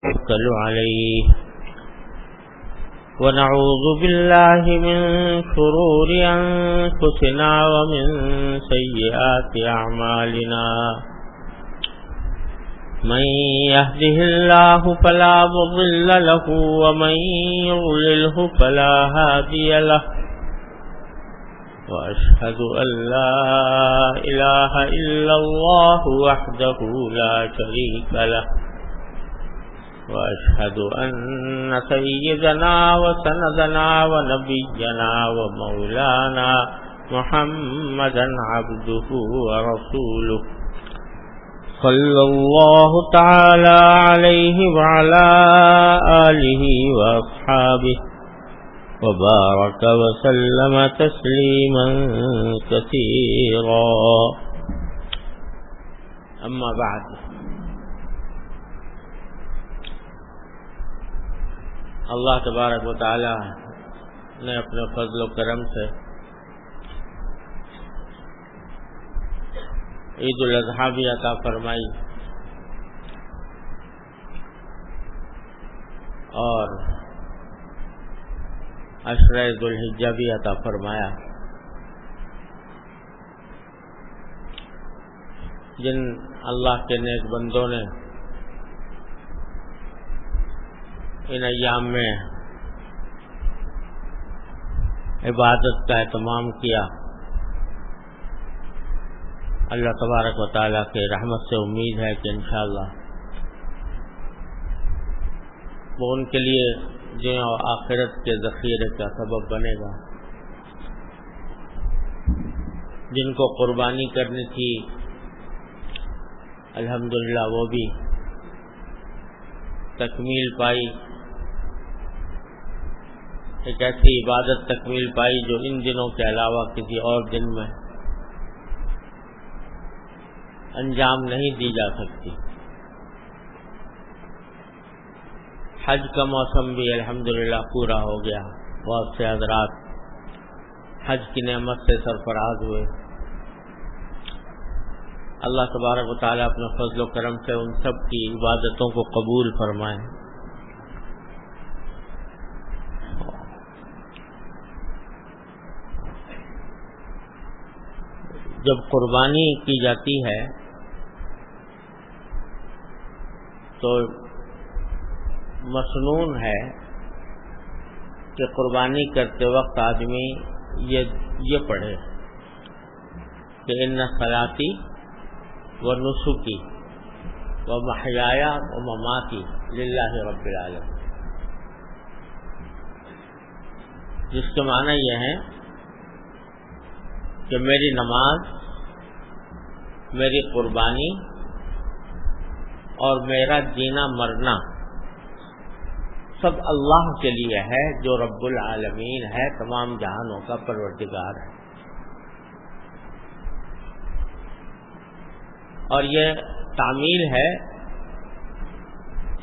توكل عليه ونعوذ بالله من شرور أنفسنا ومن سيئات أعمالنا من يهده الله فلا مضل له ومن يضلله فلا هادي له وأشهد أن لا إله إلا الله وحده لا شريك له وأشهد أن سيدنا وسندنا ونبينا ومولانا محمدا عبده ورسوله صلى الله تعالى عليه وعلى آله وأصحابه وبارك وسلم تسليما كثيرا أما بعد اللہ تبارک و تعالی نے اپنے فضل و کرم سے عید الاضحیٰ بھی عطا فرمائی اور عشرہ ذو الحجہ بھی عطا فرمایا، جن اللہ کے نیک بندوں نے ان ایام میں عبادت کا اہتمام کیا، اللہ تبارک و تعالیٰ کے رحمت سے امید ہے کہ انشاءاللہ وہ ان کے لیے جو آخرت کے ذخیرے کا سبب بنے گا۔ جن کو قربانی کرنی تھی الحمدللہ وہ بھی تکمیل پائی، ایک ایسی عبادت تکمیل پائی جو ان دنوں کے علاوہ کسی اور دن میں انجام نہیں دی جا سکتی۔ حج کا موسم بھی الحمدللہ پورا ہو گیا، بہت سے حضرات حج کی نعمت سے سرفراز ہوئے۔ اللہ تبارک و تعالیٰ اپنے فضل و کرم سے ان سب کی عبادتوں کو قبول فرمائے۔ جب قربانی کی جاتی ہے تو مسنون ہے کہ قربانی کرتے وقت آدمی یہ پڑھے کہ ان صلاتی و نسکی و محیایا و مماتی للہ رب العالمین، جس کے معنی یہ ہے کہ میری نماز، میری قربانی اور میرا جینا مرنا سب اللہ کے لیے ہے جو رب العالمین ہے، تمام جہانوں کا پروردگار ہے۔ اور یہ تعمیل ہے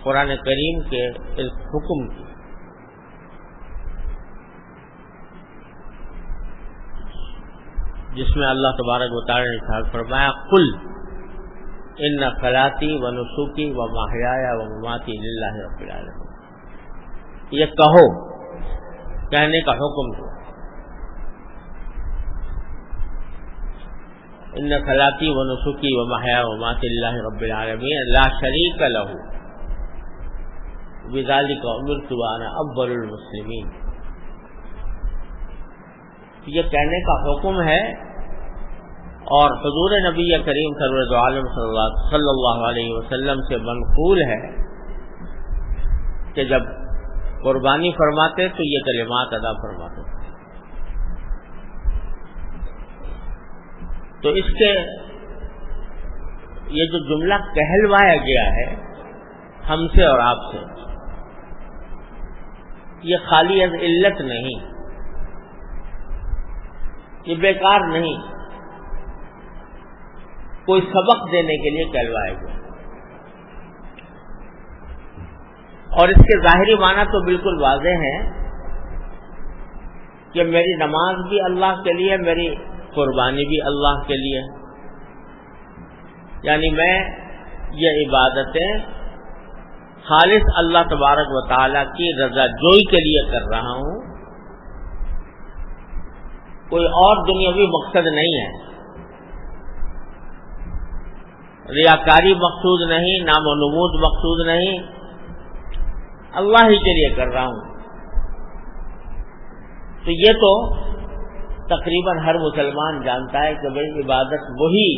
قرآن کریم کے اس حکم کی، جس میں اللہ تبارک و تعالی نے ارشاد فرمایا قل ان صلاتی و نسکی و محیایا و مماتی للہ رب العالمین، یہ کہو، کہنے کا حکم دو، ان صلاتی و نسکی و محیایا و مماتی للہ رب العالمین لا شریک لہ بذلک امرت وانا اول المسلمین۔ یہ کہنے کا حکم ہے اور حضور نبی کریم سرور عالم صلی اللہ علیہ وسلم سے منقول ہے کہ جب قربانی فرماتے تو یہ کلمات ادا فرماتے۔ تو اس کے یہ جو جملہ کہلوایا گیا ہے ہم سے اور آپ سے، یہ خالی از علت نہیں، یہ بیکار نہیں، کوئی سبق دینے کے لیے کہلوایا گیا۔ اور اس کے ظاہری معنی تو بالکل واضح ہیں کہ میری نماز بھی اللہ کے لیے، میری قربانی بھی اللہ کے لیے، یعنی میں یہ عبادتیں خالص اللہ تبارک و تعالی کی رضا جوئی کے لیے کر رہا ہوں، کوئی اور دنیاوی مقصد نہیں ہے، ریاکاری مقصود نہیں، نام و نمود مقصود نہیں، اللہ ہی کے لیے کر رہا ہوں۔ تو یہ تو تقریباً ہر مسلمان جانتا ہے کہ بھئی عبادت وہی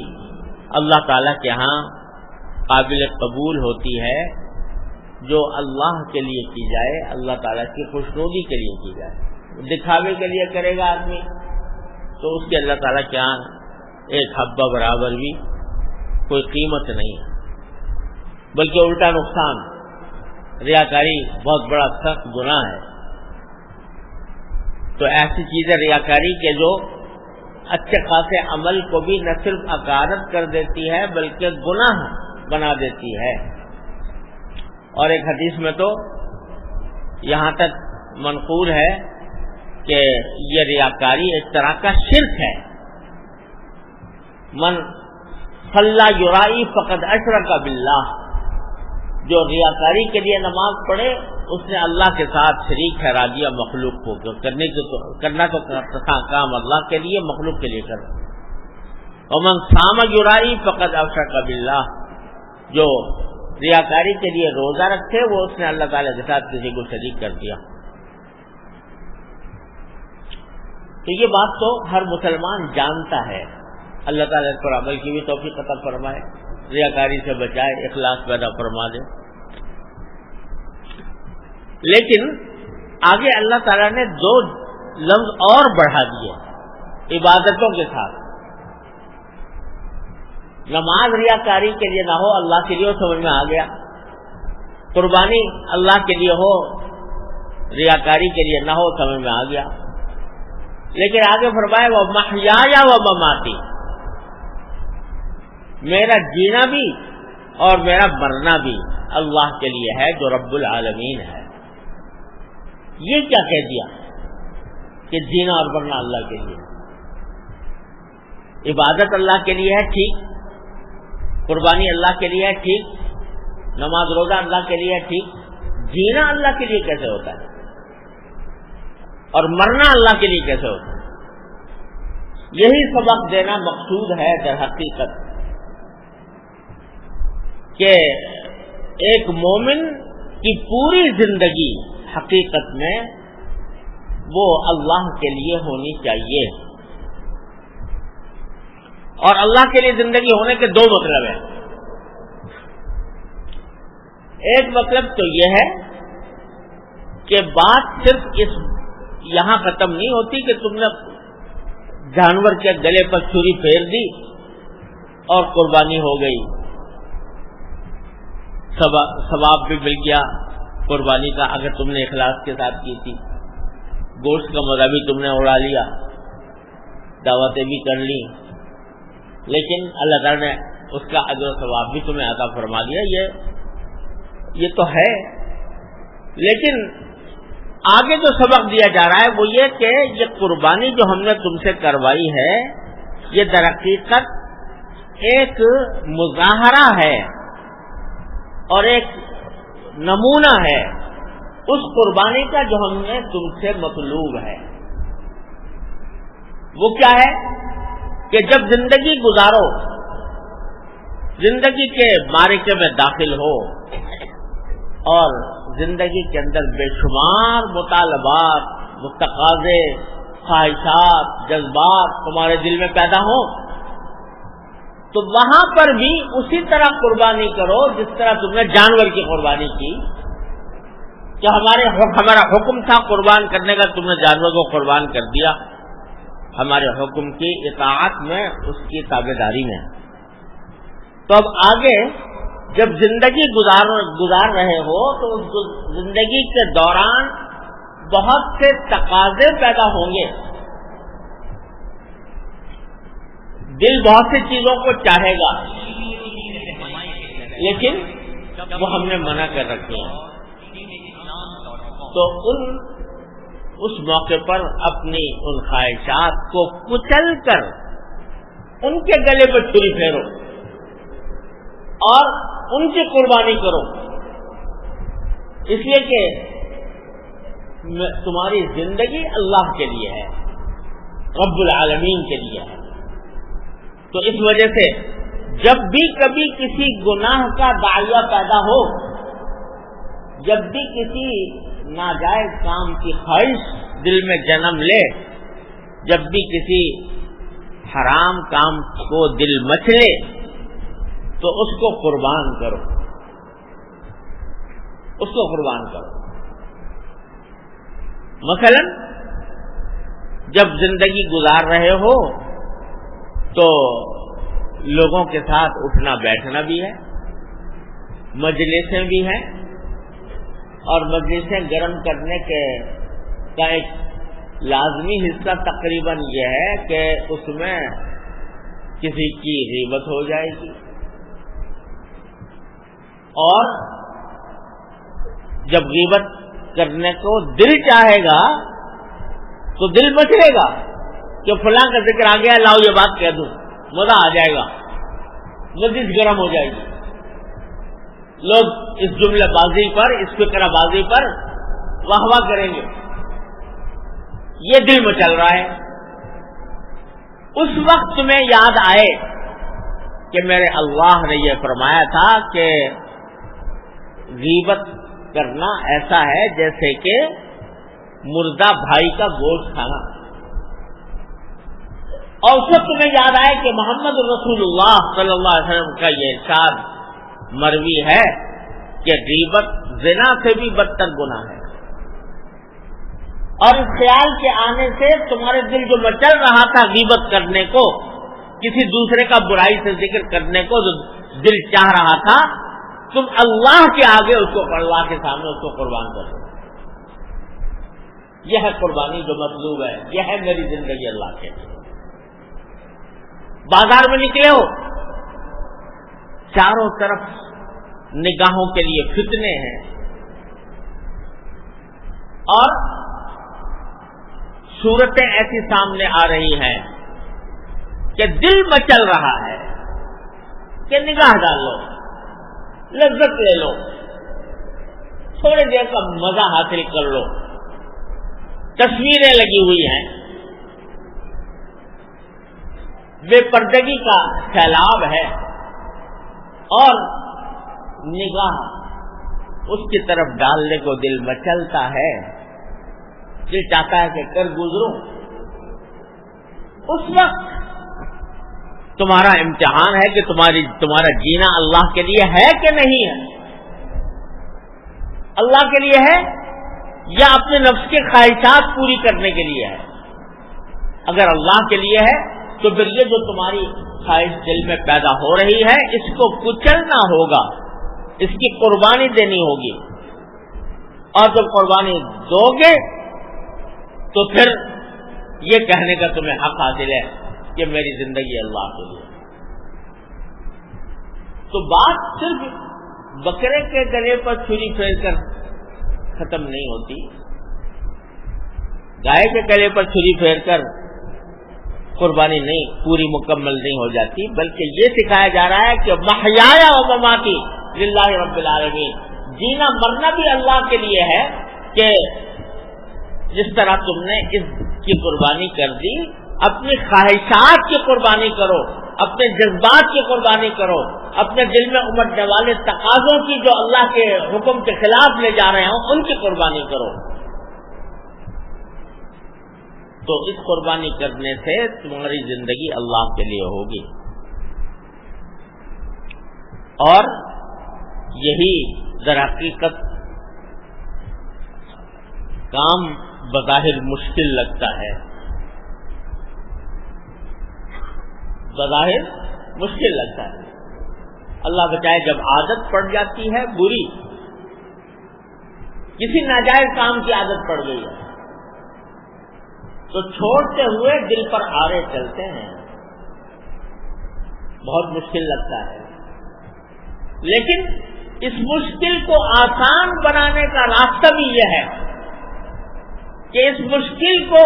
اللہ تعالیٰ کے ہاں قابل قبول ہوتی ہے جو اللہ کے لیے کی جائے، اللہ تعالیٰ کی خوشنودی کے لیے کی جائے۔ دکھاوے کے لیے کرے گا آدمی تو اس کے اللہ تعالیٰ کے ہاں ایک حبہ برابر بھی کوئی قیمت نہیں ہے، بلکہ الٹا نقصان۔ ریاکاری بہت بڑا سخت گناہ ہے۔ تو ایسی چیزیں ریاکاری کے جو اچھے خاصے عمل کو بھی نہ صرف اکارت کر دیتی ہے بلکہ گناہ بنا دیتی ہے۔ اور ایک حدیث میں تو یہاں تک منقول ہے کہ یہ ریاکاری ایک طرح کا شرک ہے۔ من صلی یرائی فقد اشرک باللہ، جو ریاکاری کے لیے نماز پڑھے اس نے اللہ کے ساتھ شریک ٹھہرا دیا مخلوق کو، کرنا تو کام اللہ کے لیے، مخلوق کے لیے کرنا۔ ومن صام یرائی فقد اشرک باللہ، جو ریاکاری کے لیے روزہ رکھے وہ اس نے اللہ تعالیٰ کے ساتھ کسی کو شریک کر دیا۔ تو یہ بات تو ہر مسلمان جانتا ہے۔ اللہ تعالیٰ اس پر عمل کی بھی توفیق عطا فرمائے، ریاکاری سے بچائے، اخلاص پیدا فرما دے۔ لیکن آگے اللہ تعالیٰ نے دو لفظ اور بڑھا دیے عبادتوں کے ساتھ۔ نماز ریاکاری کے لیے نہ ہو، اللہ کے لیے ہو، سمجھ میں آ گیا۔ قربانی اللہ کے لیے ہو، ریاکاری کے لیے نہ ہو، سمجھ میں آ گیا۔ لیکن آگے فرمائے وَمَحْيَايَ وَمَمَاتِي، میرا جینا بھی اور میرا مرنا بھی اللہ کے لیے ہے جو رب العالمین ہے۔ یہ کیا کہہ دیا کہ جینا اور مرنا اللہ کے لیے؟ عبادت اللہ کے لیے ہے، ٹھیک، قربانی اللہ کے لیے ہے، ٹھیک، نماز روزہ اللہ کے لیے ہے، ٹھیک، جینا اللہ کے لیے کیسے ہوتا ہے اور مرنا اللہ کے لیے کیسے ہوتا ہے؟ یہی سبق دینا مقصود ہے در حقیقت، کہ ایک مومن کی پوری زندگی حقیقت میں وہ اللہ کے لیے ہونی چاہیے۔ اور اللہ کے لیے زندگی ہونے کے دو مطلب ہیں۔ ایک مطلب تو یہ ہے کہ بات صرف اس یہاں ختم نہیں ہوتی کہ تم نے جانور کے گلے پر چھری پھیر دی اور قربانی ہو گئی، ثواب بھی مل گیا قربانی کا اگر تم نے اخلاص کے ساتھ کی تھی، گوشت کا مزہ بھی تم نے اڑا لیا، دعوتیں بھی کر لی، لیکن اللہ تعالیٰ نے اس کا اجر و ثواب بھی تمہیں عطا فرما دیا۔ یہ تو ہے، لیکن آگے جو سبق دیا جا رہا ہے وہ یہ کہ یہ قربانی جو ہم نے تم سے کروائی ہے یہ در حقیقت ایک مظاہرہ ہے اور ایک نمونہ ہے اس قربانی کا جو ہم نے تم سے مطلوب ہے۔ وہ کیا ہے کہ جب زندگی گزارو، زندگی کے معرکے میں داخل ہو اور زندگی کے اندر بے شمار مطالبات، تقاضے، خواہشات، جذبات تمہارے دل میں پیدا ہوں، تو وہاں پر بھی اسی طرح قربانی کرو جس طرح تم نے جانور کی قربانی کی، کہ ہمارا حکم تھا قربان کرنے کا، تم نے جانور کو قربان کر دیا، ہمارے حکم کی اطاعت میں، اس کی تابعداری میں۔ تو اب آگے جب زندگی گزار رہے ہو تو اس زندگی کے دوران بہت سے تقاضے پیدا ہوں گے، دل بہت سی چیزوں کو چاہے گا، لیکن وہ ہم نے منع کر رکھے ہیں۔ تو اس موقع پر اپنی ان خواہشات کو کچل کر ان کے گلے پر چھری پھیرو اور ان کی قربانی کرو، اس لیے کہ تمہاری زندگی اللہ کے لیے ہے، رب العالمین کے لیے ہے. تو اس وجہ سے جب بھی کبھی کسی گناہ کا داعیہ پیدا ہو، جب بھی کسی ناجائز کام کی خواہش دل میں جنم لے، جب بھی کسی حرام کام کو دل مچلے، تو اس کو قربان کرو، اس کو قربان کرو. مثلا جب زندگی گزار رہے ہو تو لوگوں کے ساتھ اٹھنا بیٹھنا بھی ہے، مجلسیں بھی ہیں، اور مجلسیں گرم کرنے کا ایک لازمی حصہ تقریباً یہ ہے کہ اس میں کسی کی غیبت ہو جائے گی، اور جب غیبت کرنے کو دل چاہے گا تو دل مچلے گا کہ فلاں کا ذکر آ گیا، لاؤ یہ بات کہہ دوں، مزہ آ جائے گا، مجلس گرم ہو جائے گی، لوگ اس جملے بازی پر، اس فکرہ بازی پر واہ واہ کریں گے. یہ دل میں چل رہا ہے. اس وقت تمہیں یاد آئے کہ میرے اللہ نے یہ فرمایا تھا کہ غیبت کرنا ایسا ہے جیسے کہ مردہ بھائی کا گوشت کھانا، اور اس وقت تمہیں یاد آئے کہ محمد رسول اللہ صلی اللہ علیہ وسلم کا یہ ارشاد مروی ہے کہ غیبت زنا سے بھی بدتر گناہ ہے. اور اس خیال کے آنے سے تمہارے دل جو مچل رہا تھا غیبت کرنے کو، کسی دوسرے کا برائی سے ذکر کرنے کو جو دل چاہ رہا تھا، تم اللہ کے آگے اس کو، اللہ کے سامنے اس کو قربان کرو. یہ ہے قربانی جو مطلوب ہے. یہ ہے میری زندگی اللہ کے لیے. بازار میں نکلے ہو، چاروں طرف نگاہوں کے لیے فتنے ہیں، اور صورتیں ایسی سامنے آ رہی ہیں کہ دل مچل رہا ہے کہ نگاہ ڈال لو، لذت لے لو، تھوڑی دیر کا مزہ حاصل کر لو. تصویریں لگی ہوئی ہیں، بے پردگی کا سیلاب ہے، اور نگاہ اس کی طرف ڈالنے کو دل مچلتا ہے، دل چاہتا ہے کہ کر گزروں. اس وقت تمہارا امتحان ہے کہ تمہارا جینا اللہ کے لیے ہے کہ نہیں ہے. اللہ کے لیے ہے یا اپنے نفس کے خواہشات پوری کرنے کے لیے ہے. اگر اللہ کے لیے ہے تو پھر یہ جو تمہاری خواہش دل میں پیدا ہو رہی ہے، اس کو کچلنا ہوگا، اس کی قربانی دینی ہوگی. اور جب قربانی دو گے تو پھر یہ کہنے کا تمہیں حق حاصل ہے کہ میری زندگی اللہ کے لیے. تو بات صرف بکرے کے گلے پر چھری پھیر کر ختم نہیں ہوتی، گائے کے گلے پر چھری پھیر کر قربانی نہیں پوری مکمل نہیں ہو جاتی، بلکہ یہ سکھایا جا رہا ہے کہ محیایا و مماتی للہ رب العالمین. جینا مرنا بھی اللہ کے لیے ہے، کہ جس طرح تم نے اس کی قربانی کر دی، اپنی خواہشات کی قربانی کرو، اپنے جذبات کی قربانی کرو، اپنے دل میں امٹنے والے تقاضوں کی جو اللہ کے حکم کے خلاف لے جا رہے ہوں ان کی قربانی کرو. تو اس قربانی کرنے سے تمہاری زندگی اللہ کے لیے ہوگی. اور یہی در حقیقت کام بظاہر مشکل لگتا ہے، بظاہر مشکل لگتا ہے. اللہ بچائے جب عادت پڑ جاتی ہے بری، کسی ناجائز کام کی عادت پڑ گئی ہے تو چھوڑتے ہوئے دل پر آرے چلتے ہیں، بہت مشکل لگتا ہے. لیکن اس مشکل کو آسان بنانے کا راستہ بھی یہ ہے کہ اس مشکل کو،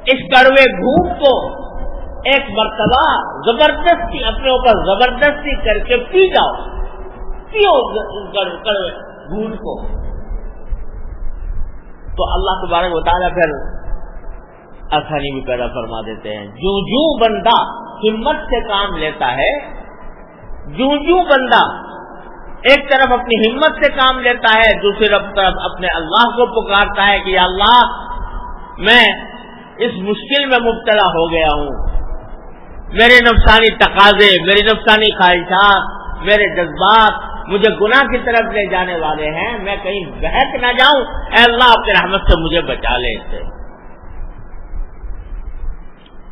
اس کڑوے گھوم کو ایک مرتبہ زبردستی اپنے اوپر زبردستی کر کے پی جاؤ، پیو جھوٹ کو، تو اللہ تبارک و تعالیٰ پھر آسانی بھی پیدا فرما دیتے ہیں۔ جو جو بندہ ہمت سے کام لیتا ہے، جو جو بندہ ایک طرف اپنی ہمت سے کام لیتا ہے، دوسری طرف اپنے اللہ کو پکارتا ہے کہ یا اللہ میں اس مشکل میں مبتلا ہو گیا ہوں، میرے نفسانی تقاضے، میری نفسانی خواہشات، میرے جذبات مجھے گناہ کی طرف لے جانے والے ہیں، میں کہیں بہک نہ جاؤں، اے اللہ اپنی رحمت سے مجھے بچا لے اس سے۔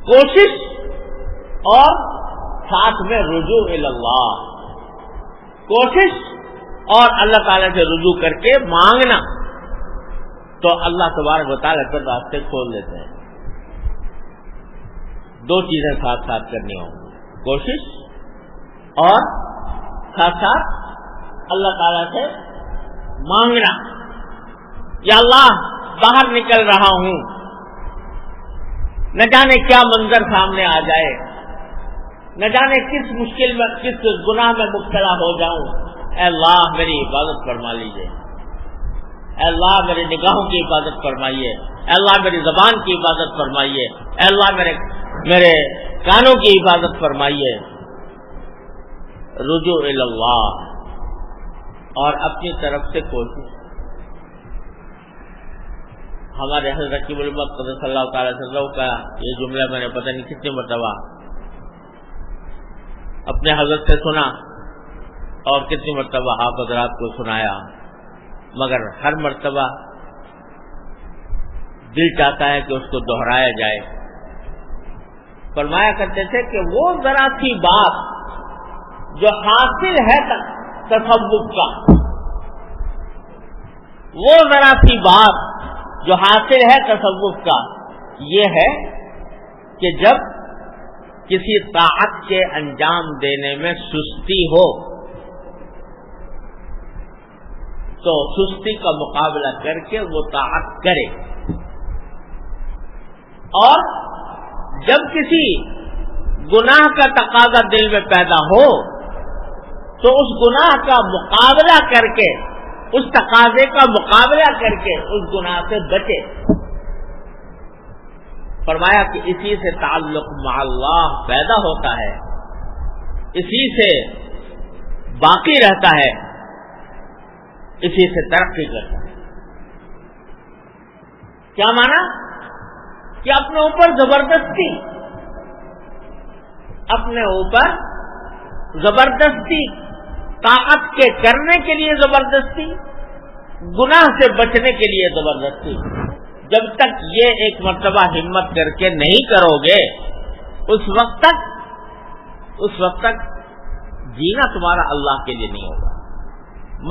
کوشش اور ساتھ میں رجوع اللہ، کوشش اور اللہ تعالی سے رجوع کر کے مانگنا، تو اللہ تبارک و تعالیٰ پھر راستے کھول دیتے ہیں۔ دو چیزیں ساتھ ساتھ کرنی ہوں گی، کوشش اور ساتھ ساتھ اللہ تعالیٰ سے مانگنا۔ یا اللہ باہر نکل رہا ہوں، نہ جانے کیا منظر سامنے آ جائے، نہ جانے کس مشکل میں، کس گناہ میں مبتلا ہو جاؤں، اے اللہ میری حفاظت فرما لیجیے، اے اللہ میری نگاہوں کی حفاظت فرمائیے، اے اللہ میری زبان کی حفاظت فرمائیے، اے اللہ میرے کانوں کی حفاظت فرمائیے۔ رجوع اللہ اور اپنی طرف سے کوشش۔ ہمارے حضرت رقیب الامت قدس اللہ تعالی وسلم کا یہ جملہ میں نے پتہ نہیں کتنی مرتبہ اپنے حضرت سے سنا اور کتنی مرتبہ آپ حضرات کو سنایا، مگر ہر مرتبہ دل چاہتا ہے کہ اس کو دہرایا جائے۔ فرمایا کرتے تھے کہ وہ ذرا سی بات جو حاصل ہے تصوف کا، وہ ذرا سی بات جو حاصل ہے تصوف کا، یہ ہے کہ جب کسی طاعت کے انجام دینے میں سستی ہو تو سستی کا مقابلہ کر کے وہ طاعت کرے، اور جب کسی گناہ کا تقاضا دل میں پیدا ہو تو اس گناہ کا مقابلہ کر کے، اس تقاضے کا مقابلہ کر کے اس گناہ سے بچے۔ فرمایا کہ اسی سے تعلق مع اللہ پیدا ہوتا ہے، اسی سے باقی رہتا ہے، اسی سے ترقی کرتا ہے۔ کیا مانا؟ کہ اپنے اوپر زبردستی، اپنے اوپر زبردستی، طاعت کے کرنے کے لیے زبردستی، گناہ سے بچنے کے لیے زبردستی۔ جب تک یہ ایک مرتبہ ہمت کر کے نہیں کرو گے، اس وقت تک جینا تمہارا اللہ کے لیے نہیں ہوگا۔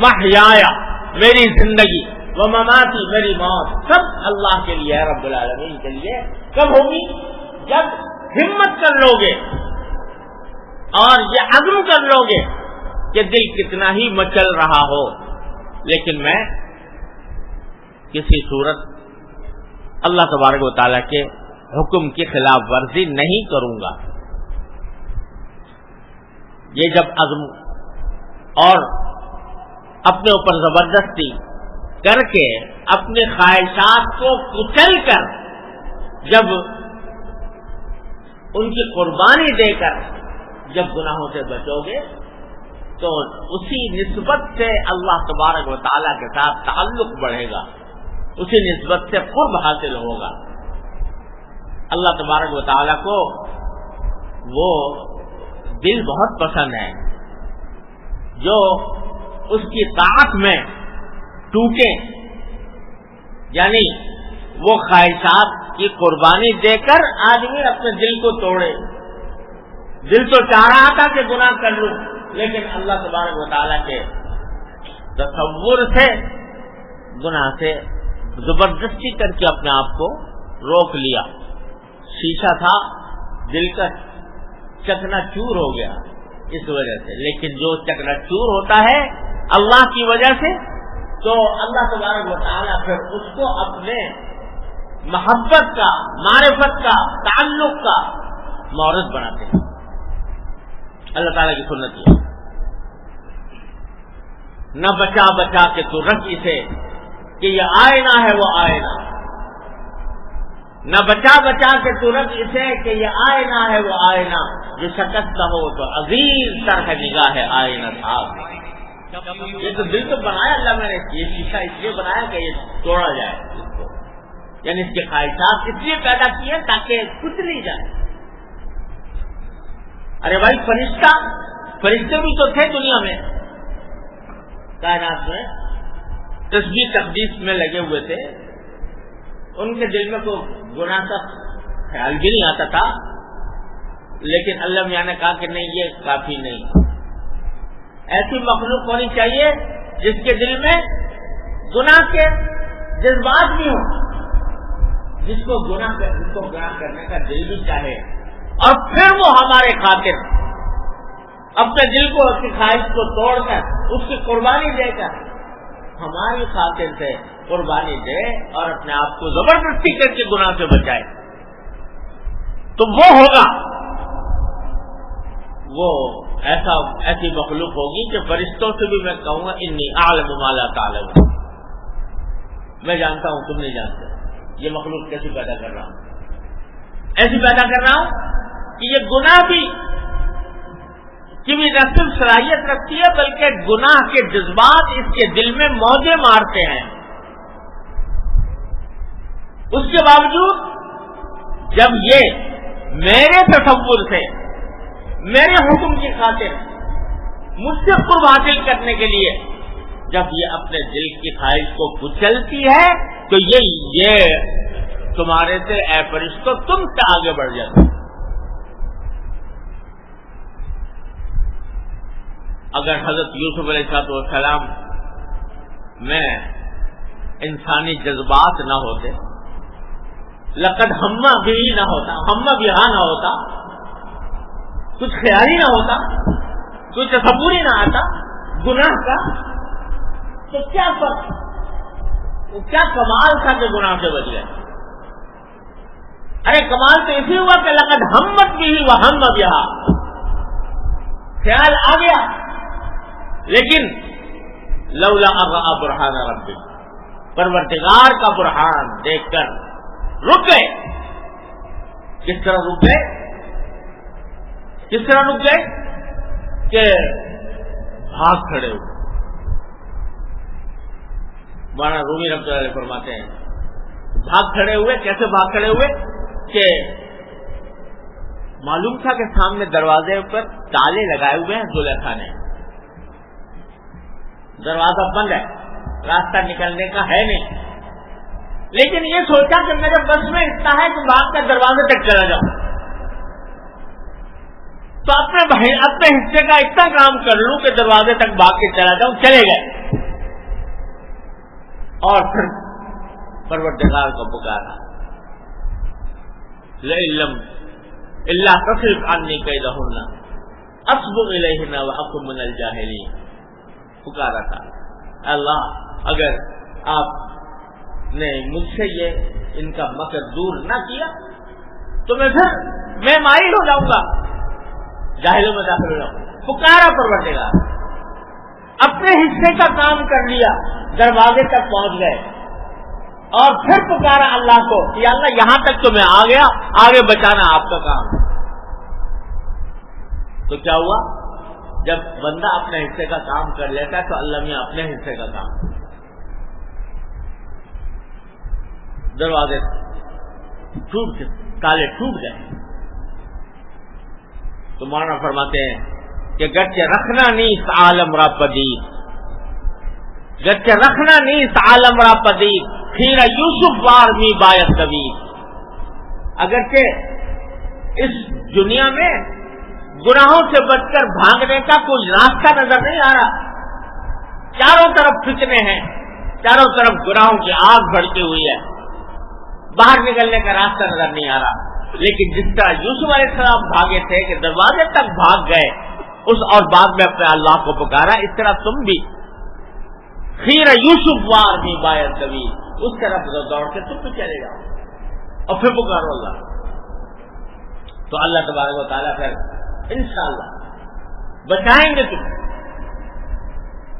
محیایا میری زندگی، و مماتی میری موت، سب اللہ کے لیے ہے، رب العالمین کے لیے۔ کب ہوگی؟ جب ہمت کر لو گے اور یہ عزم کر لو گے کہ دل کتنا ہی مچل رہا ہو لیکن میں کسی صورت اللہ تبارک و تعالیٰ کے حکم کی خلاف ورزی نہیں کروں گا۔ یہ جب عزم اور اپنے اوپر زبردستی کر کے اپنے خواہشات کو کچل کر جب ان کی قربانی دے کر جب گناہوں سے بچو گے تو اسی نسبت سے اللہ تبارک و تعالیٰ کے ساتھ تعلق بڑھے گا، اسی نسبت سے قرب حاصل ہوگا۔ اللہ تبارک و تعالیٰ کو وہ دل بہت پسند ہے جو اس کی طاعت میں ٹوٹے، یعنی وہ خواہشات کی قربانی دے کر آدمی اپنے دل کو توڑے۔ دل تو چاہ رہا تھا کہ گناہ کر لوں، لیکن اللہ تبارک و تعالیٰ کے تصور سے گناہ سے زبردستی کر کے اپنے آپ کو روک لیا۔ شیشہ تھا دل کا چکنا چور ہو گیا اس وجہ سے، لیکن جو چکنا چور ہوتا ہے اللہ کی وجہ سے تو اللہ تبارک و تعالیٰ پھر اس کو اپنے محبت کا، معرفت کا، تعلق کا مورث بناتے ہیں۔ اللہ تعالیٰ کی سنت ہے۔ نہ بچا بچا کے تو رکھ اسے کہ یہ آئینہ ہے وہ آئینہ، نہ بچا بچا کے تو رکھ اسے کہ یہ آئینہ ہے وہ آئینہ، جو شکستہ ہو تو عزیز تر ہے نگاہ آئینہ صاحب۔ یہ تو دل تو بنایا اللہ میں نے، یہ شیشہ اس لیے بنایا کہ یہ توڑا جائے اس کو، یعنی اس کے خواہشات اس لیے پیدا کیے تاکہ کچلی جائے۔ ارے بھائی فرشتے بھی تو تھے دنیا میں، کائنات میں، تسبیح تقدیس میں لگے ہوئے تھے، ان کے دل میں کوئی گناہ کا خیال بھی نہیں آتا تھا، لیکن اللہ میاں نے کہا کہ نہیں، یہ کافی نہیں، ایسی مخلوق ہونی چاہیے جس کے دل میں گناہ کے جذبات بھی ہوں، جس کو گناہ کرنے کا دل بھی چاہے، اور پھر وہ ہمارے خاطر اپنے دل کو اس کی خواہش کو توڑ کر اس کی قربانی دے کر ہماری خاطر سے قربانی دے اور اپنے آپ کو زبردستی کر کے گناہ سے بچائے، تو وہ ہوگا، وہ ایسی مخلوق ہوگی کہ فرشتوں سے بھی میں کہوں گا انی اعلم ما لا تعلمون، میں جانتا ہوں تم نہیں جانتے، یہ مخلوق کیسے پیدا کر رہا ہوں، ایسی پیدا کر رہا ہوں کہ یہ گناہ بھی کہ بھی نہ صرف صلاحیت رکھتی ہے بلکہ گناہ کے جذبات اس کے دل میں موجے مارتے ہیں، اس کے باوجود جب یہ میرے تصور سے میرے حکم کی خاطر مجھ سے قرب حاصل کرنے کے لیے جب یہ اپنے دل کی خواہش کو کچلتی ہے تو یہ تمہارے سے اے فرشتوں تم سے آگے بڑھ جاتے۔ اگر حضرت یوسف علیہ السلام میں انسانی جذبات نہ ہوتے، لقد ہمہ بھی نہ ہوتا، ہمہ بھی نہ ہوتا، کچھ خیالی نہ ہوتا، کوئی تصور ہی نہ آتا گناہ کا، تو کیا فرق، کیا کمال تھا کہ گناہ سے بچ گئے؟ ارے کمال تو اسی ہوا کہ لقد ہمت بھی وہم بہا، خیال آ گیا، لیکن لولا ان رأى برہان ربی، پروردگار کا برہان دیکھ کر رک گئے۔ کس طرح رک گئے؟ کس طرح رک گئے کہ بھاگ کھڑے ہوئے۔ مولانا رومی رحمۃ اللہ علیہ فرماتے ہیں بھاگ کھڑے ہوئے، کیسے بھاگ کھڑے ہوئے کہ معلوم تھا کہ سامنے دروازے پر تالے لگائے ہوئے ہیں زلیخا نے، دروازہ بند ہے، راستہ نکلنے کا ہے نہیں، لیکن یہ سوچا کہ میرے بس میں اتنا ہے کہ بھاگ کر دروازے تک چلا جاؤں، تو اپنے حصے کا اتنا کام کر لوں کہ دروازے تک بھاگ کے چلا جاؤں۔ چلے گئے اور پھر پروردگار کو پکارا، لَإِلَّمْ إِلَّا تَصْرِفْ عَنِّي كَيْدَهُنَّ أَصْبُ إِلَيْهِنَّ وَأَكُن مِّنَ الْجَاهِلِينَ، پکارا تھا اللہ اگر آپ نے مجھ سے یہ ان کا مکر دور نہ کیا تو میں مائل ہو جاؤں گا، جاہلوں میں داخل ہو جاؤں گا۔ پکارا پروردگار، اپنے حصے کا کام کر لیا، دروازے تک پہنچ گئے، اور پھر پکارا اللہ کو کہ اللہ یہاں تک تو میں آ گیا، آگے بچانا آپ کا کام۔ تو کیا ہوا؟ جب بندہ اپنے حصے کا کام کر لیتا ہے تو اللہ میاں اپنے حصے کا کام، دروازے ٹوٹ گئے، تالے ٹوٹ گئے۔ تو مولانا فرماتے ہیں کہ گرچہ رکھنا نیست عالم را پدید، گرچہ رکھنا نیست عالم را پدید، خیر یوسف وار می باید طویل، اگرچہ اس دنیا میں گناہوں سے بچ کر بھاگنے کا کوئی راستہ نظر نہیں آ رہا، چاروں طرف فتنے ہیں، چاروں طرف گناہوں کی آگ بھڑکی ہوئی ہے، باہر نکلنے کا راستہ نظر نہیں آ رہا، لیکن جس طرح یوسف علیہ السلام بھاگے تھے کہ دروازے تک بھاگ گئے اور بعد میں اپنے اللہ کو پکارا، اس طرح تم بھی خیر یوسف وار بھی باید طویل، اس طرف دوڑ کے تم بھی چلے جاؤ اور پھر پکارو اللہ، تو اللہ تبارک و تعالیٰ پھر انشاءاللہ بچائیں گے تم۔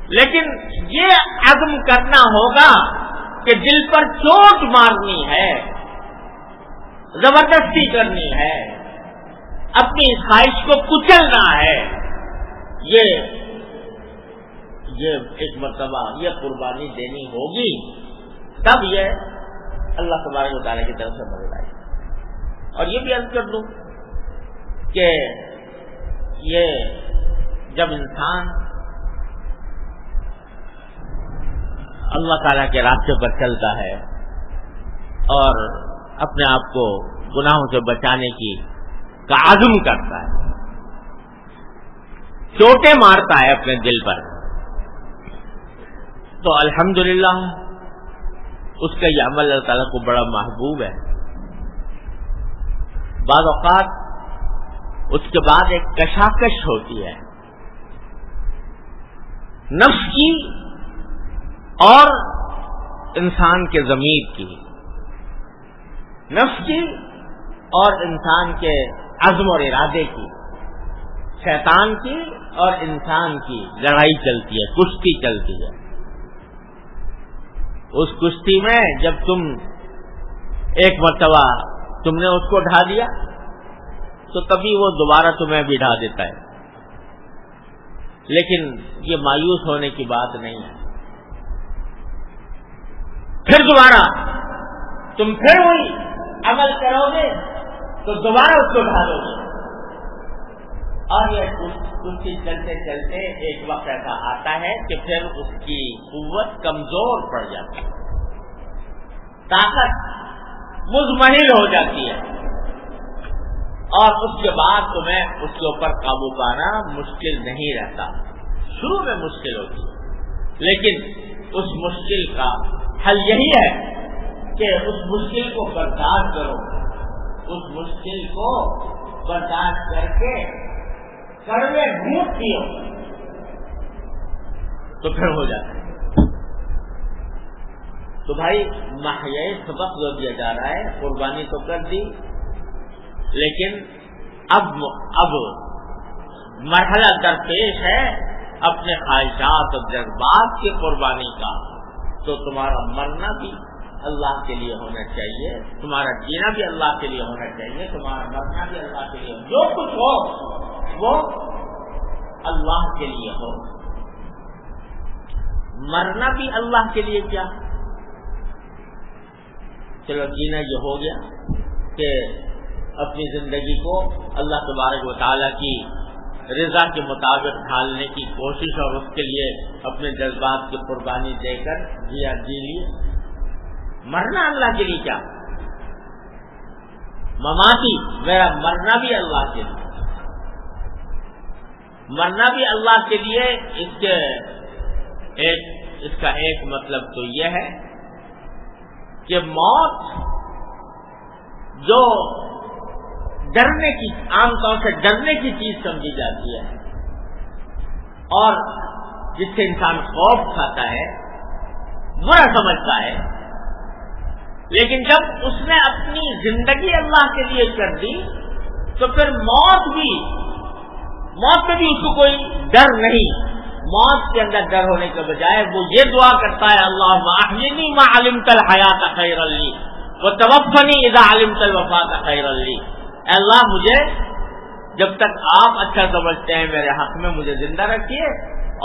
لیکن یہ عزم کرنا ہوگا کہ دل پر چوٹ مارنی ہے، زبردستی کرنی ہے، اپنی خواہش کو کچلنا ہے، یہ ایک مرتبہ یہ قربانی دینی ہوگی، تب یہ اللہ تبارک و تعالیٰ کی طرف سے مدد آئے گی۔ اور یہ بھی عرض کر دوں کہ یہ جب انسان اللہ تعالیٰ کے راستے پر چلتا ہے اور اپنے آپ کو گناہوں سے بچانے کا عزم کرتا ہے، چوٹیں مارتا ہے اپنے دل پر، تو الحمدللہ اس کا یہ عمل اللہ تعالیٰ کو بڑا محبوب ہے۔ بعض اوقات اس کے بعد ایک کشاکش ہوتی ہے نفس کی اور انسان کے ضمیر کی، نفس کی اور انسان کے عزم اور ارادے کی، شیطان کی اور انسان کی لڑائی چلتی ہے، کشتی چلتی ہے۔ اس کشتی میں جب تم ایک مرتبہ تم نے اس کو ڈھا دیا تو کبھی وہ دوبارہ تمہیں بھی ڈھا دیتا ہے، لیکن یہ مایوس ہونے کی بات نہیں ہے۔ پھر دوبارہ تم پھر وہی عمل کرو گے تو دوبارہ اس کو ڈھالو گے، اور یہ کشتی چلتے چلتے ایک وقت ایسا آتا ہے کہ پھر اس کی قوت کمزور پڑ جاتی ہے، طاقت مزمحل ہو جاتی ہے، اور اس کے بعد تمہیں اس کے اوپر قابو پانا مشکل نہیں رہتا۔ شروع میں مشکل ہوتی ہے، لیکن اس مشکل کا حل یہی ہے کہ اس مشکل کو برداشت کرو، اس مشکل کو برداشت کر کے کڑوے گھونٹ پیو تو پھر ہو جاتا ہے۔ تو بھائی محیہ سبق جو دیا جا رہا ہے، قربانی تو کر دی، لیکن اب مرحلہ درپیش ہے اپنے خواہشات اور جذبات کی قربانی کا۔ تو تمہارا مرنا بھی اللہ کے لیے ہونا چاہیے، تمہارا جینا بھی اللہ کے لیے ہونا چاہیے، تمہارا مرنا بھی اللہ کے لیے، جو کچھ ہو وہ اللہ کے لیے ہو۔ مرنا بھی اللہ کے لیے، کیا چلو جینا یہ ہو گیا کہ اپنی زندگی کو اللہ تبارک و تعالیٰ کی رضا کے مطابق ڈھالنے کی کوشش اور اس کے لیے اپنے جذبات کی قربانی دے کر جی لیے۔ مرنا اللہ کے لیے، کیا مماتی، میرا مرنا بھی اللہ کے لیے، مرنا بھی اللہ کے لیے۔ اس کا ایک مطلب تو یہ ہے کہ موت جو ڈرنے کی، عام طور سے ڈرنے کی چیز سمجھی جاتی ہے اور جس سے انسان خوف کھاتا ہے، برا سمجھتا ہے، لیکن جب اس نے اپنی زندگی اللہ کے لیے کر دی تو پھر موت میں بھی اس کو کوئی ڈر نہیں۔ موت کے اندر ڈر ہونے کے بجائے وہ یہ دعا کرتا ہے، اللہم احیینی ما علمت الحیات خیرا لی وتوفنی اذا علمت الوفاۃ خیرا لی۔ اے اللہ، مجھے جب تک آپ اچھا سمجھتے ہیں میرے حق میں مجھے زندہ رکھیے،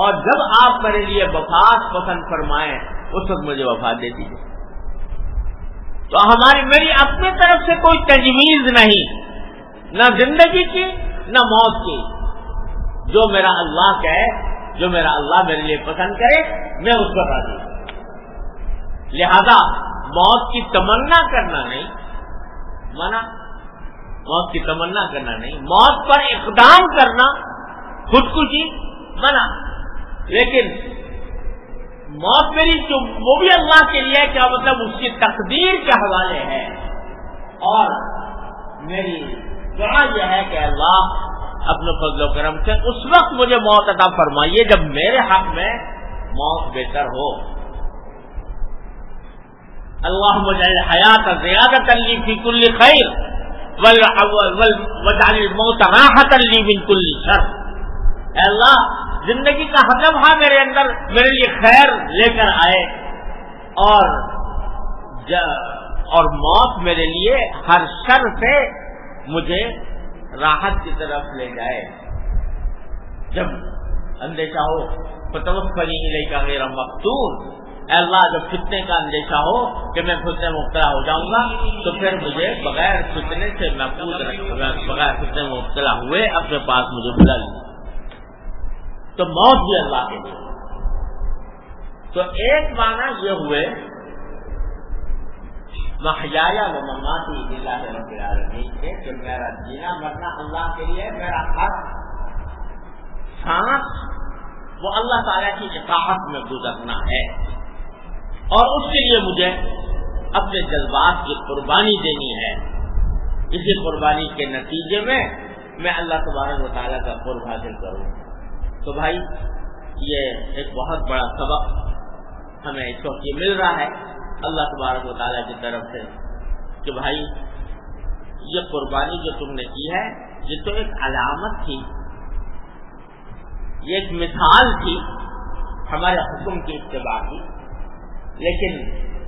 اور جب آپ میرے لیے وفات پسند فرمائیں اس وقت مجھے وفات دے دیجیے۔ تو میری اپنی طرف سے کوئی تجویز نہیں، نہ زندگی کی نہ موت کی۔ جو میرا اللہ کہے، جو میرا اللہ میرے لیے پسند کرے، میں اس پر راضی ہوں۔ لہذا موت کی تمنا کرنا نہیں منع، موت کی تمنا کرنا نہیں، موت پر اقدام کرنا، خودکشی منع، لیکن موت میری جو وہ بھی اللہ کے لیے، کیا مطلب اس کی تقدیر کے حوالے ہے، اور میری دعا یہ ہے کہ اللہ اپنے فضل و کرم سے اس وقت مجھے موت عطا فرمائیے جب میرے حق میں موت بہتر ہو۔ اللہم اجعل الحیات زیادۃ لی فی کل خیر واجعل الموت راحۃ لی من کل شر۔ اے اللہ، زندگی کا ہر لمحہ میرے اندر میرے لیے خیر لے کر آئے، اور موت میرے لیے ہر شر سے مجھے راحت کی طرف لے جائے۔ جب اندیشہ ہو فتوفنی الیک غیر مفتون، اے اللہ جب فتنے کا اندیشہ ہو کہ میں فتنے میں مبتلا ہو جاؤں گا تو پھر مجھے بغیر فتنے سے محفوظ رکھے، بغیر فتنے میں مبتلا ہوئے اپنے پاس مجھے بلا لیا۔ تو موت بھی اللہ کے لیے۔ تو ایک معنی یہ ہوئے محیایا و مماتی للہ رب العالمین کے، کہ میرا جینا مرنا اللہ کے لیے، میرا ہر سانس وہ اللہ تعالیٰ کی اطاعت میں گزرنا ہے، اور اس کے لیے مجھے اپنے جذبات کی قربانی دینی ہے۔ اسی قربانی کے نتیجے میں میں اللہ تبارک و تعالیٰ کا قرب حاصل کروں۔ تو بھائی یہ ایک بہت بڑا سبق ہمیں اس وقت یہ مل رہا ہے اللہ تبارک و تعالیٰ کی طرف سے کہ بھائی یہ قربانی جو تم نے کی ہے یہ تو ایک علامت تھی، یہ ایک مثال تھی ہمارے حکم کی اتباع کی، لیکن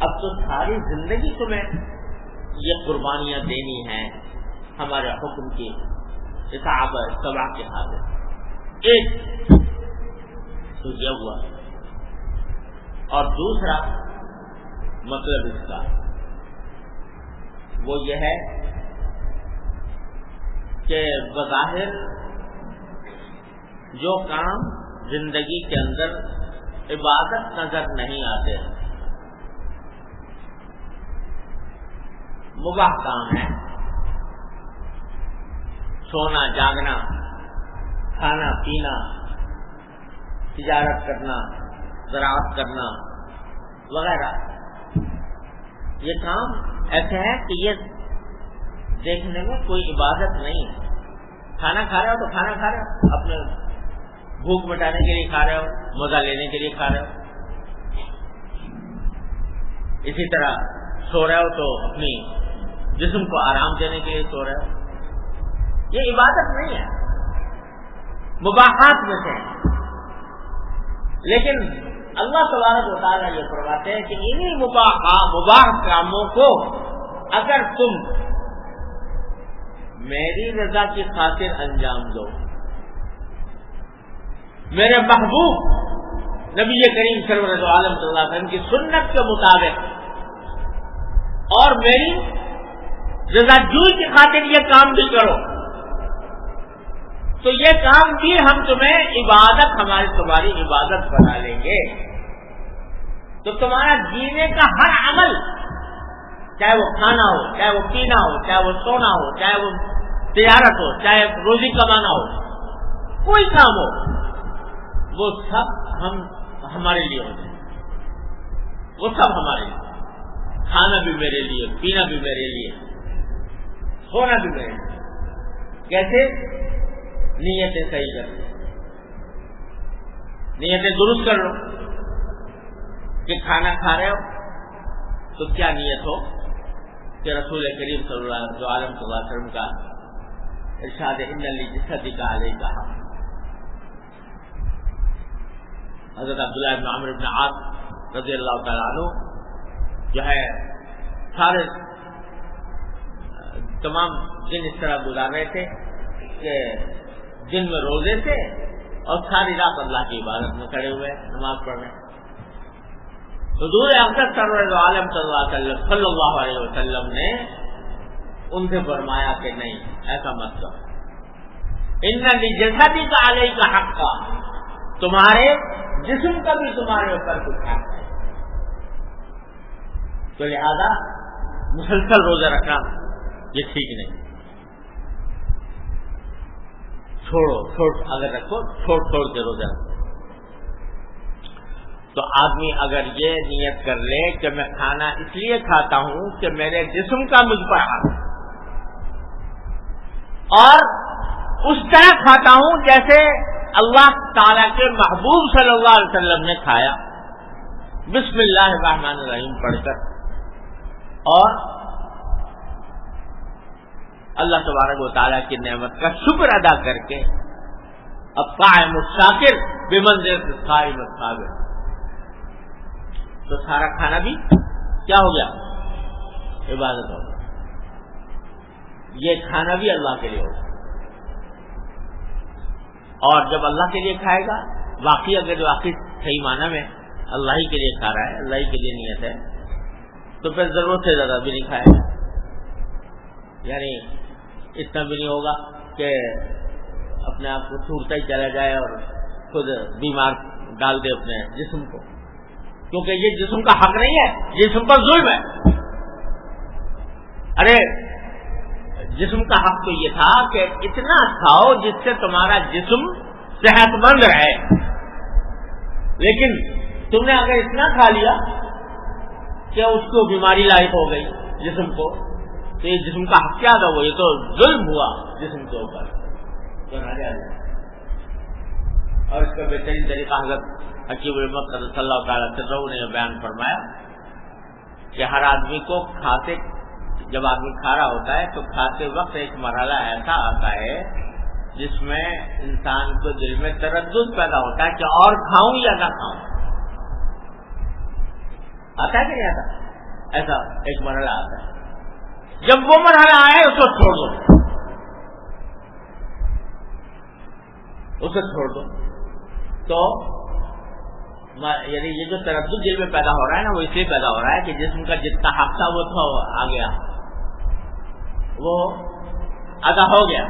اب تو ساری زندگی تمہیں یہ قربانیاں دینی ہیں ہمارے حکم کی اطاعت و اتباع کے خاطر۔ ایک تو یہ ہوا، اور دوسرا مطلب اس کا وہ یہ ہے کہ بظاہر جو کام زندگی کے اندر عبادت نظر نہیں آتے، مباح کام ہے، سونا جاگنا، کھانا پینا، تجارت کرنا، زراعت کرنا وغیرہ، یہ کام ایسے ہے کہ یہ دیکھنے میں کوئی عبادت نہیں ہے۔ کھانا کھا رہے ہو تو کھانا کھا رہے ہو، اپنے بھوک مٹانے کے لیے کھا رہے ہو، مزہ لینے کے لیے کھا رہے ہو۔ اسی طرح سو رہے ہو تو اپنی جسم کو آرام دینے کے لیے سو رہے ہو، یہ عبادت نہیں ہے، مباحات میں سے ہے۔ لیکن اللہ تبارک و تعالیٰ یہ فرماتے ہیں کہ انہی مباح کاموں کو اگر تم میری رضا کی خاطر انجام دو، میرے محبوب نبی کریم سرور عالم صلی اللہ علیہ وسلم کی سنت کے مطابق، اور میری رضا جوئی کی خاطر یہ کام بھی کرو، تو یہ کام بھی ہم تمہیں عبادت، تمہاری عبادت بنا لیں گے۔ تو تمہارا جینے کا ہر عمل، چاہے وہ کھانا ہو، چاہے وہ پینا ہو، چاہے وہ سونا ہو، چاہے وہ تجارت ہو، چاہے روزی کمانا ہو، کوئی کام ہو، وہ سب ہمارے لیے ہو جائے، وہ سب ہمارے لیے، کھانا بھی میرے لیے، پینا بھی میرے لیے، سونا بھی میرے لیے۔ کیسے؟ نیتیں صحیح کر لو، نیتیں درست کر لو کہ کھانا کھا رہے ہو تو کیا نیت ہو کہ رسول کریم صلی اللہ علیہ وسلم کا ارشاد ان لجسدک علیک حق۔ حضرت عبداللہ بن عمرو بن عاص رضی اللہ تعالیٰ عنہ جو ہے سارے تمام دن اس طرح گزار رہے تھے کہ دن میں روزے تھے اور ساری رات اللہ کی عبادت میں کھڑے ہوئے نماز پڑھ رہے۔ حضور اقدس سرور عالم صلی اللہ علیہ وسلم نے ان سے فرمایا کہ نہیں، ایسا مت کرو، ان لجسدک علیک حق، تمہارے جسم کا بھی تمہارے اوپر کچھ حق ہے، تو لہذا مسلسل روزہ رکھنا یہ ٹھیک نہیں، چھوڑو اگر رکھو چھوڑ کے روزہ رکھو۔ تو آدمی اگر یہ نیت کر لے کہ میں کھانا اس لیے کھاتا ہوں کہ میرے جسم کا مجھ پر حق ہے، اور اس طرح کھاتا ہوں جیسے اللہ تعالی کے محبوب صلی اللہ علیہ وسلم نے کھایا، بسم اللہ الرحمن الرحیم پڑھ کر، اور اللہ تبارک و تعالیٰ کی نعمت کا شکر ادا کر کے، الصائم الشاکر بمنزلۃ الصائم الصابر. تو سارا کھانا بھی کیا ہو گیا؟ عبادت ہو گیا. یہ کھانا بھی اللہ کے لیے ہوگا. اور جب اللہ کے لیے کھائے گا واقعی، اگر واقعی صحیح معنی میں اللہ ہی کے لیے کھا رہا ہے، اللہ ہی کے لیے نیت ہے، تو پھر ضرورت سے زیادہ بھی نہیں کھائے گا. یعنی اتنا بھی نہیں ہوگا کہ اپنے آپ کو چھوڑتا ہی چلا جائے اور خود بیمار ڈال دے اپنے جسم کو، کیونکہ یہ جسم کا حق نہیں ہے، جسم پر ظلم ہے. ارے جسم کا حق تو یہ تھا کہ اتنا کھاؤ جس سے تمہارا جسم صحت مند رہے، لیکن تم نے اگر اتنا کھا لیا کہ اس کو بیماری لاحق ہو گئی جسم کو، تو یہ جسم کا حق کیا تھا؟ وہ یہ تو ظلم ہوا جسم کے اوپر. اور اس کا بہترین طریقہ حضرت حکیم الامت صلی اللہ تعالی عنہ نے بیان فرمایا کہ ہر آدمی کو کھاتے، جب آدمی کھا رہا ہوتا ہے تو کھاتے وقت ایک مرحلہ ایسا آتا ہے جس میں انسان کو دل میں تردد پیدا ہوتا ہے کہ اور کھاؤں یا نہ کھاؤں. آتا ہے کہ نہیں آتا؟ ایسا ایک مرحلہ آتا ہے. جب وہ مرحلہ آئے اس کو چھوڑ دو، اسے چھوڑ دو. تو یعنی یہ جو تردد دل میں پیدا ہو رہا ہے نا، وہ اس لیے پیدا ہو رہا ہے کہ جسم کا جتنا حق تھا وہ تھا آ گیا، وہ ادا ہو گیا.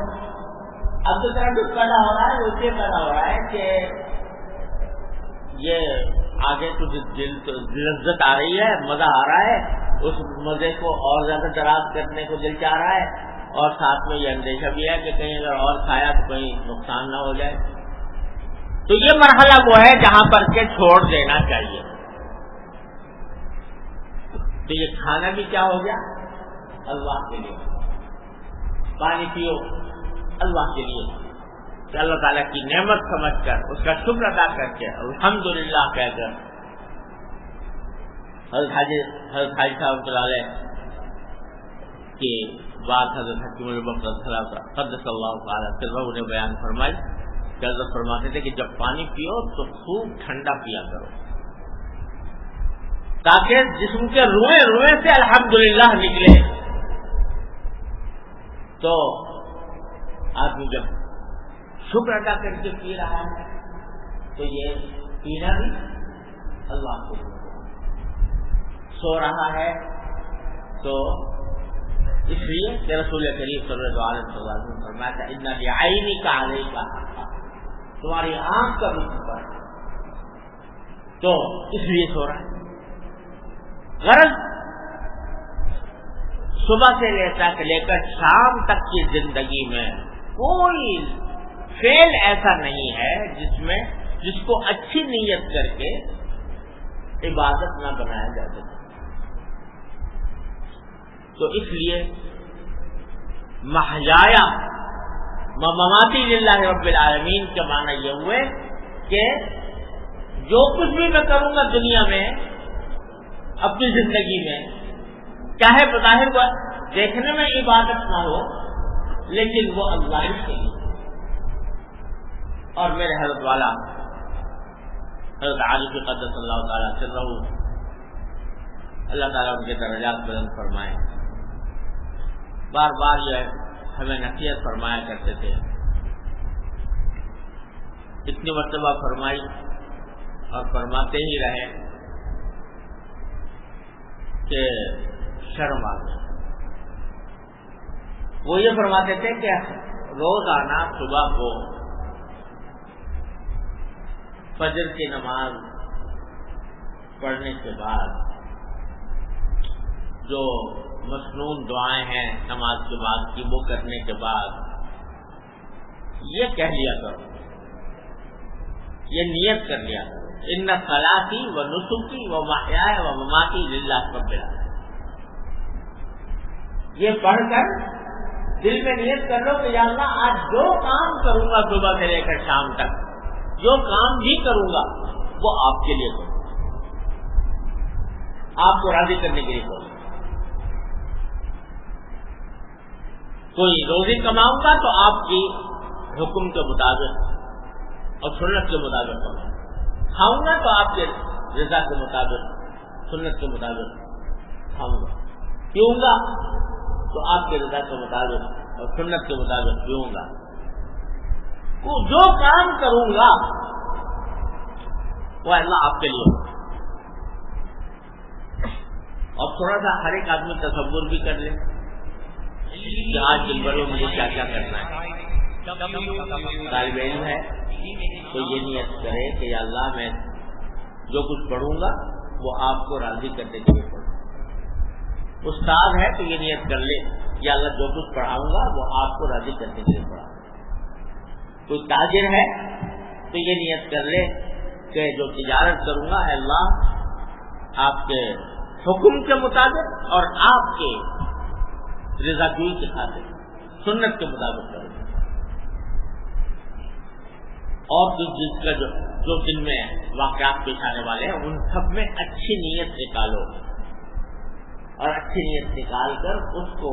اب جو تردد پیدا ہو رہا ہے وہ اس لیے پیدا ہو رہا ہے کہ یہ آگے کچھ لذت آ رہی ہے، مزہ آ رہا ہے، اس مزے کو اور زیادہ دراز کرنے کو دل چاہ رہا ہے، اور ساتھ میں یہ اندیشہ بھی ہے کہ کہیں اگر اور کھایا تو کہیں نقصان نہ ہو جائے. تو یہ مرحلہ وہ ہے جہاں پر کے چھوڑ دینا چاہیے. تو یہ کھانا بھی کیا ہو گیا؟ اللہ کے لیے. پانی پیو اللہ کے لیے، کہ اللہ تعالیٰ کی نعمت سمجھ کر اس کا شکر ادا کر کے الحمدللہ کہہ کر. حضرت حاجی صاحب علیہ کی بات حضرت حکیم الامت قدس اللہ تعالیٰ سرہ نے بیان فرمائی کہ حضرت فرماتے تھے کہ جب پانی پیو تو خوب ٹھنڈا پیا کرو، تاکہ جسم کے روئیں روئیں سے الحمدللہ نکلے. تو آدمی جب شکر ادا کر کے پی رہا ہے تو یہ پینا بھی اللہ کو. سو رہا ہے تو اس لیے کہ رسول کریم صلی اللہ علیہ وسلم نے فرمایا تھا ان لعینک علیک حقا، تمہاری آنکھ کا بھی حق ہے، تو اس لیے سو رہا ہے. غرض صبح سے لے کر شام تک کی زندگی میں کوئی فعل ایسا نہیں ہے جس کو اچھی نیت کر کے عبادت نہ بنایا جا سکے. تو اس لیے محیایا مماتی للہ رب العالمین کے معنی یہ ہوئے کہ جو کچھ بھی میں کروں گا دنیا میں اپنی زندگی میں، چاہے بظاہر وہ دیکھنے میں عبادت نہ ہو لیکن وہ اللہ ہی کے لیے. اور میرے حضرت والا حضرت عارف قدس اللہ تعالیٰ سرہ، اللہ تعالیٰ ان کے درجات بلند فرمائے، بار بار یہ ہمیں نصیحت فرمایا کرتے تھے. اتنی مرتبہ فرمائی اور فرماتے ہی رہے کہ شرم آ گئی. وہ یہ فرماتے تھے کہ روزانہ صبح کو فجر کی نماز پڑھنے کے بعد جو مسنون دعائیں ہیں نماز کے بعد کی، وہ کرنے کے بعد یہ کہہ لیا کرو، یہ نیت کر لیا کرو، ان صلاتی و نسکی و محیای و مماتی للہ رب العالمین. یہ پڑھ کر دل میں نیت کر لو کہ یا اللہ آج جو کام کروں گا صبح سے لے کر شام تک، جو کام بھی کروں گا وہ آپ کے لیے کروں، آپ کو راضی کرنے کے لیے کروں. کوئی روزی کماؤں گا تو آپ کی حکم کے مطابق اور سنت کے مطابق کروں. کھاؤں گا تو آپ کے رضا کے مطابق سنت کے مطابق کھاؤں گا. پیوں گا تو آپ کے رضا کے مطابق اور سنت کے مطابق پیوں گا. جو کام کروں گا وہ اللہ آپ کے لیے ہوگا. اور تھوڑا سا ہر ایک آدمی تصور بھی کر لے کہ آج دن بھر میں مجھے کیا کیا کرنا ہے. طالب علم ہے تو یہ نیت کرے کہ یا اللہ میں جو کچھ پڑھوں گا وہ آپ کو راضی کرنے کے لیے پڑھوں. استاد ہے تو یہ نیت کر لے یا اللہ جو کچھ پڑھاؤں گا وہ آپ کو راضی کرنے کے لیے پڑھاؤں. کوئی تاجر ہے تو یہ نیت کر لے کہ جو تجارت کروں گا اے اللہ آپ کے حکم کے مطابق اور آپ کے رضا جوئی کے خاطر سنت کے مطابق کروں گا. اور جس کا جو دن میں واقعات پیش آنے والے ہیں ان سب میں اچھی نیت نکالو اور اچھی نیت نکال کر اس کو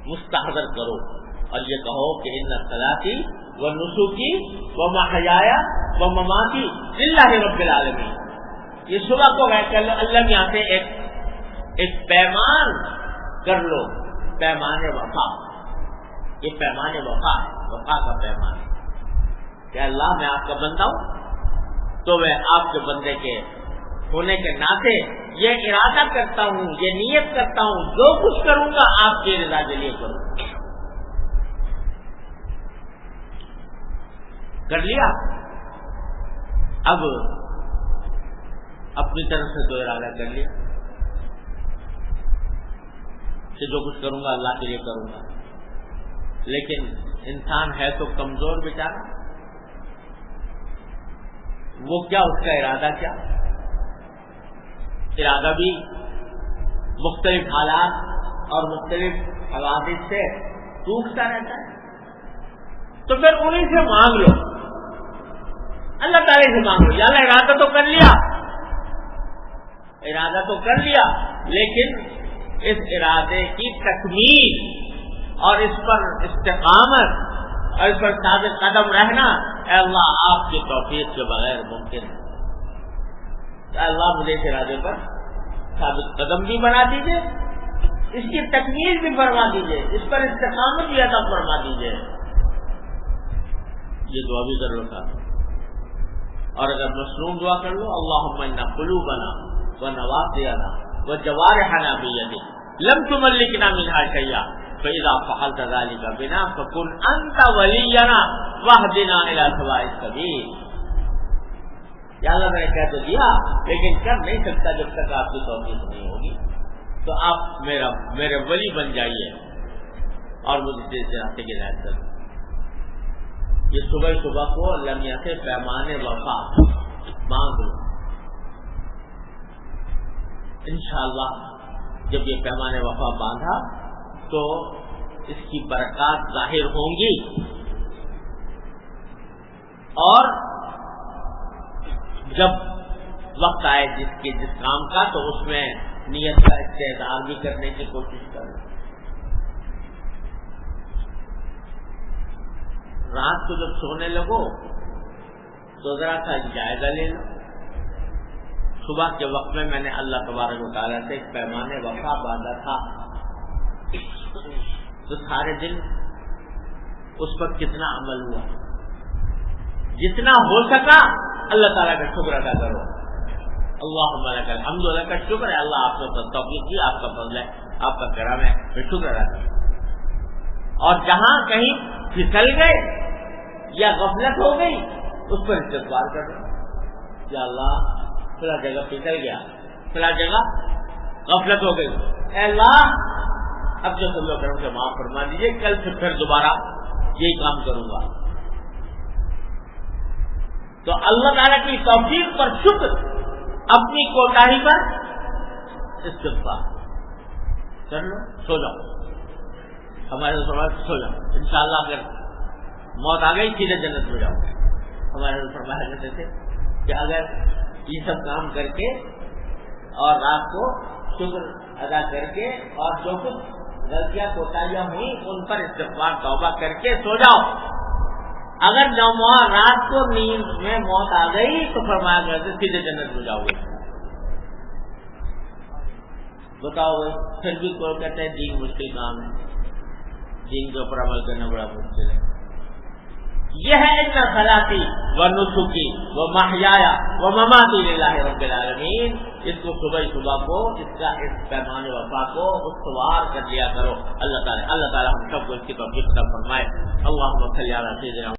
مستحضر کرو اور یہ کہو کہ ان صلاتی و نسکی و محیایا و مماتی للہ رب العالمین. یہ صبح کو اللہ کے یہاں سے ایک پیمان کر لو, پیمان وفا. یہ پیمان وفا ہے, وفا کا پیمان کہ اللہ میں آپ کا بندہ ہوں تو میں آپ کے بندے کے ہونے کے ناطے یہ ارادہ کرتا ہوں, یہ نیت کرتا ہوں جو کچھ کروں گا آپ کی رضا کے لیے کروں. کر لیا. اب اپنی طرف سے تو ارادہ کر لیا کہ جو کچھ کروں گا اللہ کے لیے کروں گا. لیکن انسان ہے تو کمزور بیچارہ, وہ کیا اس کا ارادہ کیا, ارادہ بھی مختلف حالات اور مختلف حوادث سے ٹوٹتا رہتا ہے. تو پھر انہیں سے مانگ لو, اللہ تعالی سے مانگ لو. یا اللہ ارادہ تو کر لیا, ارادہ تو کر لیا, لیکن اس ارادے کی تکمیل اور اس پر استقامت اور اس پر ثابت قدم رہنا اے اللہ آپ کی توفیق کے بغیر ممکن ہے. اے اللہ مجھے اس ارادے پر ثابت قدم بھی بنا دیجیے, اس کی تکمیل بھی فرما دیجیے, اس پر استقامت بھی عطا فرما دیجیے. یہ دعا بھی کر لو تھا. اور اگر مصنون دعا کر لو اللہم انا قلوبنا ونواسینا وجوارحنا بیدک لم تملکنا منہا شیئا فإذا فعلت ذلك بنا فكن أنت ولينا واهدنا إلى سواء السبيل. یا اللہ میں نے کہہ تو دیا لیکن کر نہیں سکتا جب تک آپ کی توفیق نہیں ہوگی, تو آپ میرے ولی بن جائیے اور مجھے اس راستے کی ہدایت کر. یہ صبح کو اللہ میاں سے پیمان وفا مانگ لو. انشاءاللہ جب یہ پیمان وفا باندھا تو اس کی برکات ظاہر ہوں گی, اور جب وقت آئے جس کام کا تو اس میں نیت کا استعداد بھی کرنے کی کوشش کریں. رات کو جب سونے لگو تو ذرا سا جائزہ لے لو. صبح کے وقت میں نے اللہ تبارک و تعالیٰ سے ایک پیمان وفا باندھا تھا, تو سارے دن اس پر کتنا عمل ہوا, جتنا ہو سکا اللہ تعالیٰ کا شکر ادا کرو. اللہم لک الحمد لک الشکر, اللہ آپ کو توفیق دی, آپ کا فضل ہے, آپ کا کرم ہے, میں شکر ادا کروں. اور جہاں کہیں پھسل گئے یا غفلت ہو گئی اس پر استغفار کر دو. یا اللہ فلاں جگہ پھسل گیا, فلاں جگہ غفلت ہو گئی, اے اللہ اب جو تم لوگ کرم سے معاف فرما دیجیے, کل سے پھر دوبارہ یہی کام کروں گا. تو اللہ تعالیٰ کی توفیق پر شکر, اپنی کوتاہی پر استغفار کر لو. سو جاؤ, ہمارے سو جاؤ, انشاءاللہ اگر موت آ گئی سیدھے جنت میں جاؤ. ہمارے فرمایا کرتے تھے کہ اگر یہ سب کام کر کے اور رات کو شکر ادا کر کے اور جو کچھ غلطیاں کوتاہیاں ہوئی ان پر استغفار توبہ کر کے سو جاؤ اگر رات کو نیند میں موت آ گئی تو فرمایا کرتے سیدھے جنت میں جاؤ گے. بتاؤ پھر بھی کوئی کہتے ہیں دین مشکل کام ہے, دین کے اوپر عمل کرنا بڑا مشکل ہے. یہ ہے ان صلاتی و نسکی و محیایا و مماتی للہ رب العالمین. اس کو صبح کو اس کا اس پیمان وفا کو استوار کر لیا کرو. اللہ تعالی ہم سب کو اس کی توفیق عطا فرمائے. اللہم صلی علی سیدنا